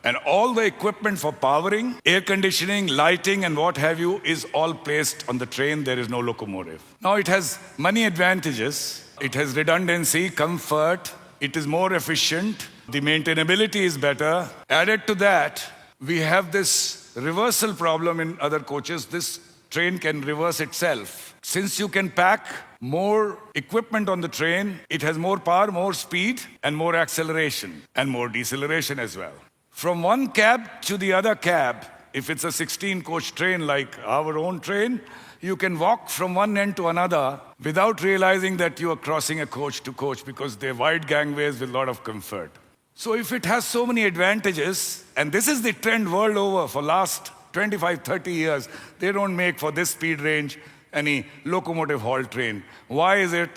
And all the equipment for powering, air conditioning, lighting, and what have you is all placed on the train. There is no locomotive. Now, it has many advantages. It has redundancy, comfort, it is more efficient, the maintainability is better. Added to that, we have this reversal problem in other coaches. This train can reverse itself. Since you can pack more equipment on the train, it has more power, more speed, and more acceleration, and more deceleration as well. From one cab to the other cab, if it's a 16-coach train like our own train, you can walk from one end to another without realizing that you are crossing a coach to coach because they're wide gangways with a lot of comfort. So if it has so many advantages, and this is the trend world over for last 25, 30 years, they don't make for this speed range any locomotive haul train. Why is it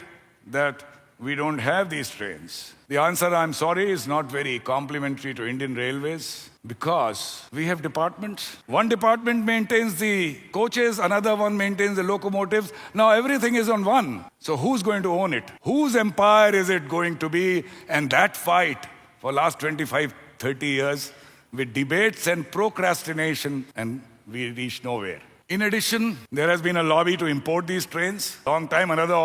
that we don't have these trains? The answer, I'm sorry, is not very complimentary to Indian Railways because we have departments. One department maintains the coaches, another one maintains the locomotives. Now everything is on one. So who's going to own it? Whose empire is it going to be? And that fight for last 25, 30 years with debates and procrastination, and we reach nowhere. In addition, there has been a lobby to import these trains. Long time, another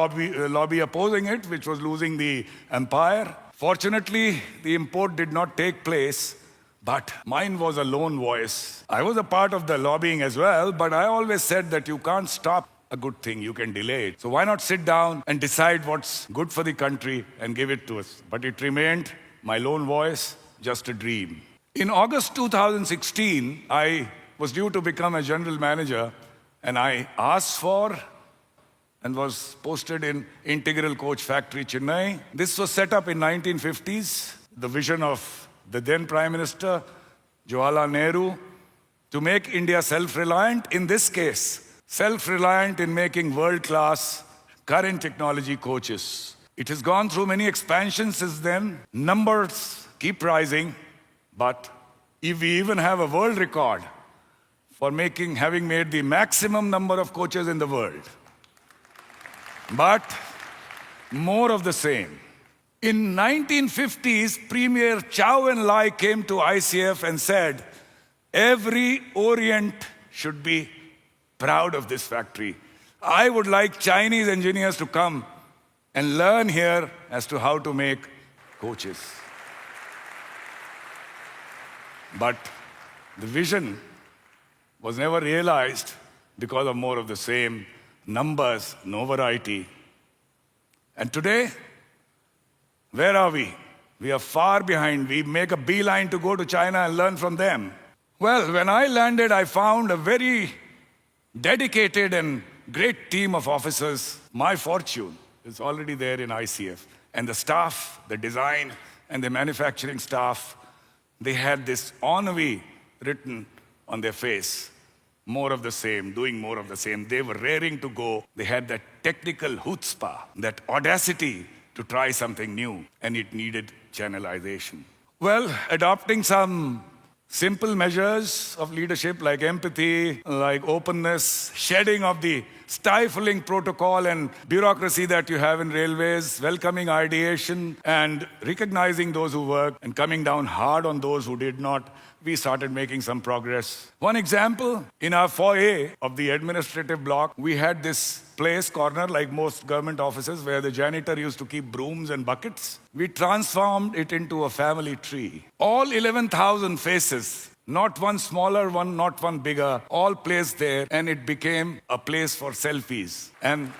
lobby opposing it, which was losing the empire. Fortunately, the import did not take place, but mine was a lone voice. I was a part of the lobbying as well, but I always said that you can't stop a good thing, you can delay it. So why not sit down and decide what's good for the country and give it to us? But it remained, my lone voice, just a dream. In August 2016, I was due to become a general manager, and I asked for and was posted in Integral Coach Factory, Chennai. This was set up in 1950s, the vision of the then Prime Minister, Jawaharlal Nehru, to make India self-reliant, in this case, self-reliant in making world-class current technology coaches. It has gone through many expansions since then. Numbers keep rising, but if we even have a world record for having made the maximum number of coaches in the world. But more of the same. In 1950s, Premier Chow En Lai came to ICF and said, every Orient should be proud of this factory. I would like Chinese engineers to come and learn here as to how to make coaches. But the vision was never realized because of more of the same. Numbers, no variety. And today, where are we? We are far behind. We make a beeline to go to China and learn from them. Well, when I landed, I found a very dedicated and great team of officers. My fortune is already there in ICF. And the staff, the design, and the manufacturing staff, they had this ennui written on their face. More of the same, doing more of the same. They were raring to go. They had that technical chutzpah, that audacity to try something new, and it needed channelization. Well, adopting some simple measures of leadership like empathy, like openness, shedding of the stifling protocol and bureaucracy that you have in railways, welcoming ideation and recognizing those who work and coming down hard on those who did not, we started making some progress. One example, in our foyer of the administrative block, we had this place, corner, like most government offices, where the janitor used to keep brooms and buckets. We transformed it into a family tree. All 11,000 faces, not one smaller one, not one bigger, all placed there, and it became a place for selfies. And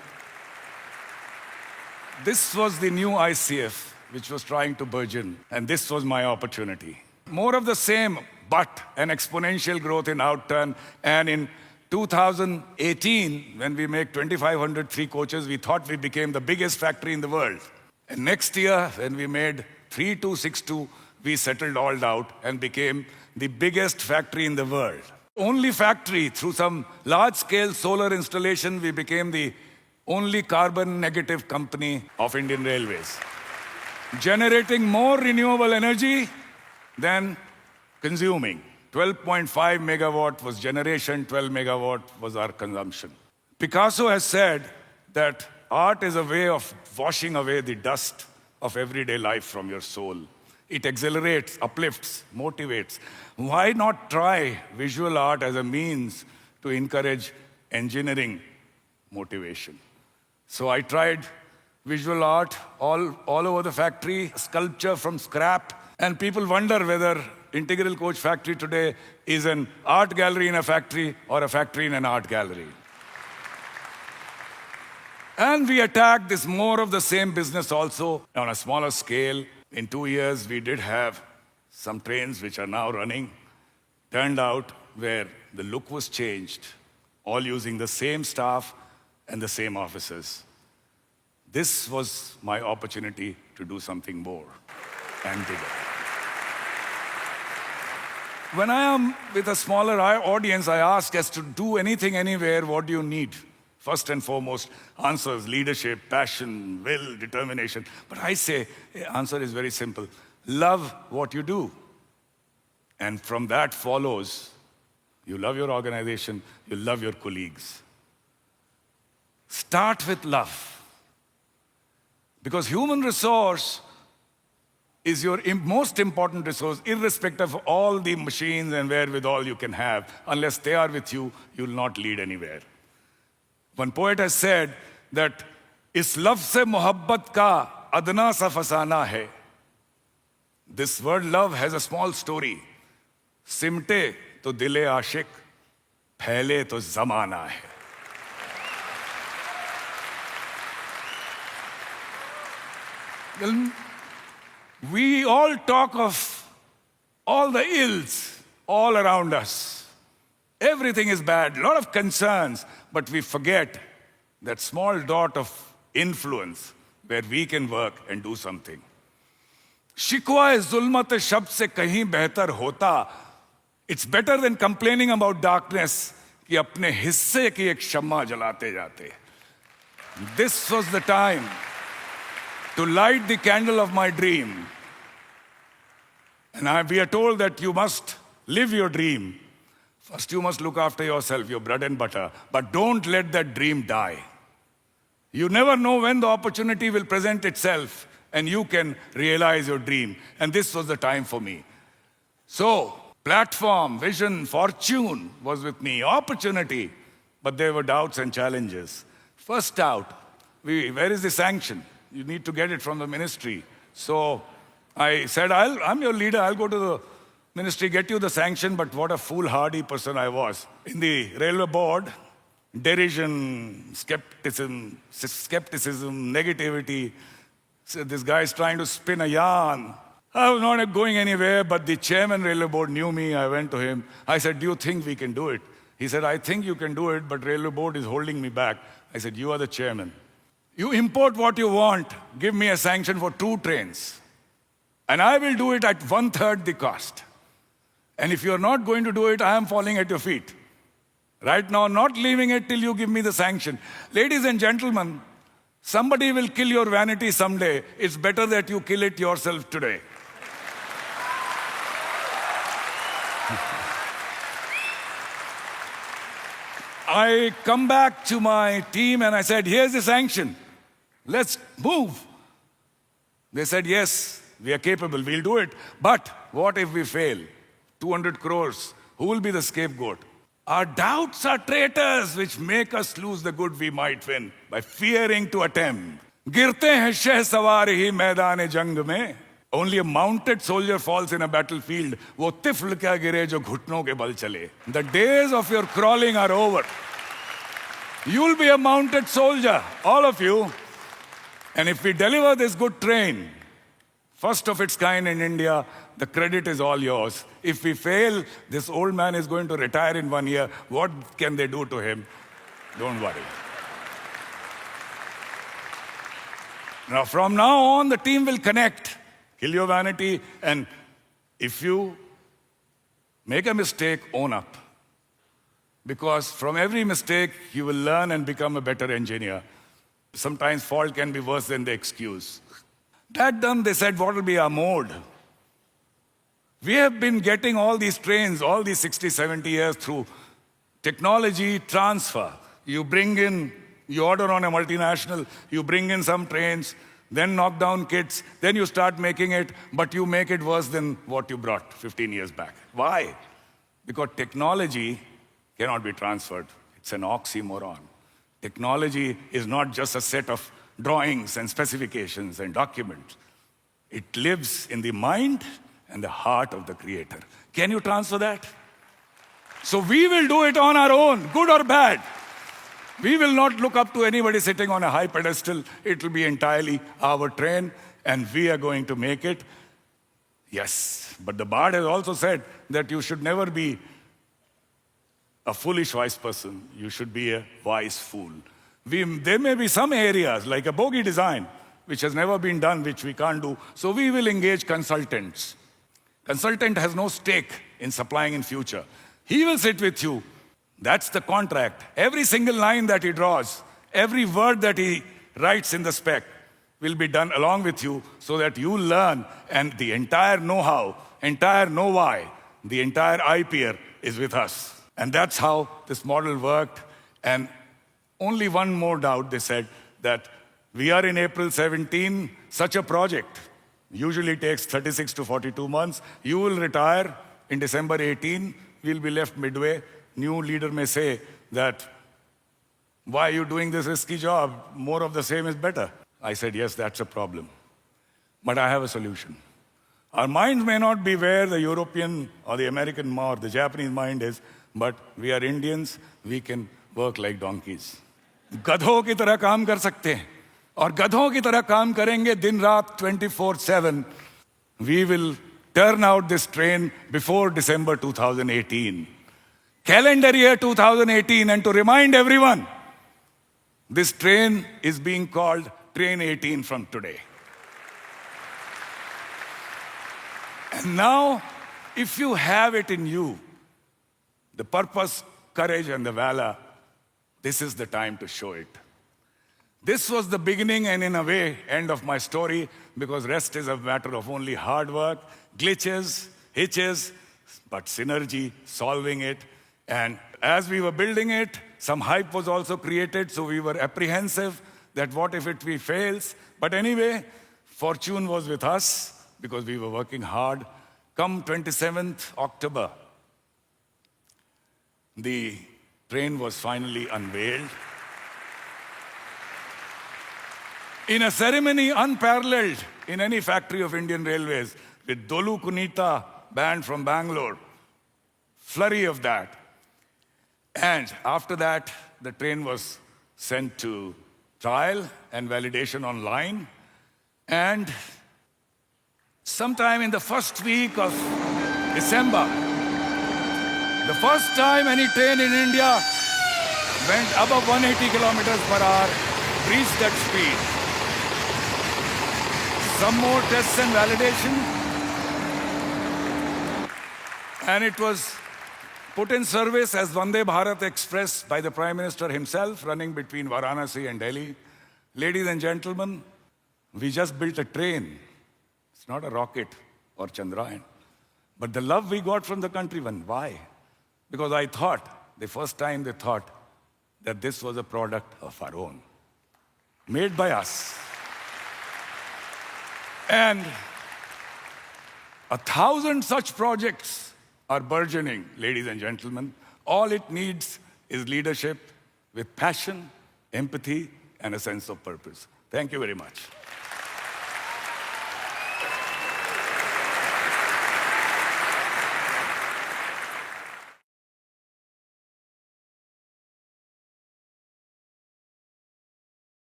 this was the new ICF, which was trying to burgeon, and this was my opportunity. More of the same, but an exponential growth in outturn. And in 2018, when we make 2,500 three coaches, we thought we became the biggest factory in the world. And next year, when we made 3262, we settled all out and became the biggest factory in the world. Only factory, through some large-scale solar installation, we became the only carbon negative company of Indian Railways. Generating more renewable energy than consuming. 12.5 megawatt was generation, 12 megawatt was our consumption. Picasso has said that art is a way of washing away the dust of everyday life from your soul. It exhilarates, uplifts, motivates. Why not try visual art as a means to encourage engineering motivation? So I tried visual art all over the factory, sculpture from scrap, and people wonder whether Integral Coach Factory today is an art gallery in a factory or a factory in an art gallery. And we attacked this more of the same business also on a smaller scale. In 2 years, we did have some trains which are now running. Turned out where the look was changed, all using the same staff and the same officers. This was my opportunity to do something more and bigger. When I am with a smaller audience, I ask as to do anything, anywhere, what do you need? First and foremost, answers, leadership, passion, will, determination. But I say, the answer is very simple. Love what you do. And from that follows, you love your organization, you love your colleagues. Start with love. Because human resource is your most important resource, irrespective of all the machines and wherewithal you can have. Unless they are with you, you will not lead anywhere. One poet has said that is love se mohabbat ka adna sa fasana hai. This word love has a small story. Simte to dile aashik, phaile to zamana hai. Well, we all talk of all the ills all around us. Everything is bad, a lot of concerns, but we forget that small dot of influence where we can work and do something. Shikwa zulmat shabd se kahin behtar hota. It's better than complaining about darkness कि अपने हिस्से की एक शम्मा जलाते जाते. This was the time to light the candle of my dream. And we are told that you must live your dream. First, you must look after yourself, your bread and butter. But don't let that dream die. You never know when the opportunity will present itself and you can realize your dream. And this was the time for me. So, platform, vision, fortune was with me, opportunity. But there were doubts and challenges. First doubt, where is the sanction? You need to get it from the ministry. So I said, I'm your leader. I'll go to the ministry, get you the sanction. But what a foolhardy person I was. In the railway board, derision, skepticism, negativity. So this guy is trying to spin a yarn. I was not going anywhere, but the chairman railway board knew me. I went to him. I said, do you think we can do it? He said, I think you can do it, but railway board is holding me back. I said, you are the chairman. You import what you want. Give me a sanction for 2 trains. And I will do it at 1/3 the cost. And if you're not going to do it, I am falling at your feet. Right now, not leaving it till you give me the sanction. Ladies and gentlemen, somebody will kill your vanity someday. It's better that you kill it yourself today. I come back to my team and I said, here's the sanction. Let's move. They said, yes, we are capable, we'll do it. But what if we fail? 200 crores, who will be the scapegoat? Our doubts are traitors which make us lose the good we might win by fearing to attempt. गिरते हैं शहसवार ही मैदान जंग में. Only a mounted soldier falls in a battlefield. वो तिफल क्या गिरे जो घुटनों के बल चले. The days of your crawling are over. You'll be a mounted soldier, all of you. And if we deliver this good train, first of its kind in India, the credit is all yours. If we fail, this old man is going to retire in 1 year. What can they do to him? Don't worry. Now, from now on, the team will connect. Kill your vanity, and if you make a mistake, own up. Because from every mistake, you will learn and become a better engineer. Sometimes fault can be worse than the excuse. That done, they said, what will be our mode? We have been getting all these trains, all these 60, 70 years through technology transfer. You bring in, you order on a multinational, you bring in some trains, then knock down kids, then you start making it, but you make it worse than what you brought 15 years back. Why? Because technology cannot be transferred. It's an oxymoron. Technology is not just a set of drawings and specifications and documents. It lives in the mind and the heart of the creator. Can you transfer that? So we will do it on our own, good or bad. We will not look up to anybody sitting on a high pedestal. It will be entirely our train, and we are going to make it. Yes, but the Bard has also said that you should never be a foolish wise person. You should be a wise fool. There may be some areas, like a bogie design, which has never been done, which we can't do. So we will engage consultants. Consultant has no stake in supplying in future. He will sit with you. That's the contract. Every single line that he draws, every word that he writes in the spec will be done along with you so that you learn, and the entire know-how, entire know-why, the entire IPR is with us. And that's how this model worked. And only one more doubt, they said, that we are in April 17, such a project usually takes 36 to 42 months. You will retire in December 18, we'll be left midway. New leader may say that, why are you doing this risky job? More of the same is better. I said, yes, that's a problem. But I have a solution. Our minds may not be where the European or the American or the Japanese mind is, but we are Indians, we can work like donkeys. गधों की तरह काम कर सकते हैं, और गधों की तरह काम करेंगे दिन रात 24/7. We will turn out this train before December 2018. Calendar year 2018, and to remind everyone, this train is being called Train 18 from today. And now, if you have it in you, the purpose, courage, and the valor, this is the time to show it. This was the beginning and, in a way, end of my story, because rest is a matter of only hard work, glitches, hitches, but synergy, solving it. And as we were building it, some hype was also created, so we were apprehensive that what if it fails? But anyway, fortune was with us because we were working hard. Come 27th October, the train was finally unveiled. In a ceremony unparalleled in any factory of Indian Railways, with Dolu Kunita band from Bangalore, flurry of that. And after that, the train was sent to trial and validation online. And sometime in the first week of December, the first time any train in India went above 180 kilometers per hour, reached that speed. Some more tests and validation, and it was put in service as Vande Bharat Express by the Prime Minister himself, running between Varanasi and Delhi. Ladies and gentlemen, we just built a train. It's not a rocket or Chandrayaan. But the love we got from the countrymen, why? Because I thought, the first time they thought, that this was a product of our own, made by us. And 1,000 such projects are burgeoning, ladies and gentlemen. All it needs is leadership with passion, empathy, and a sense of purpose. Thank you very much.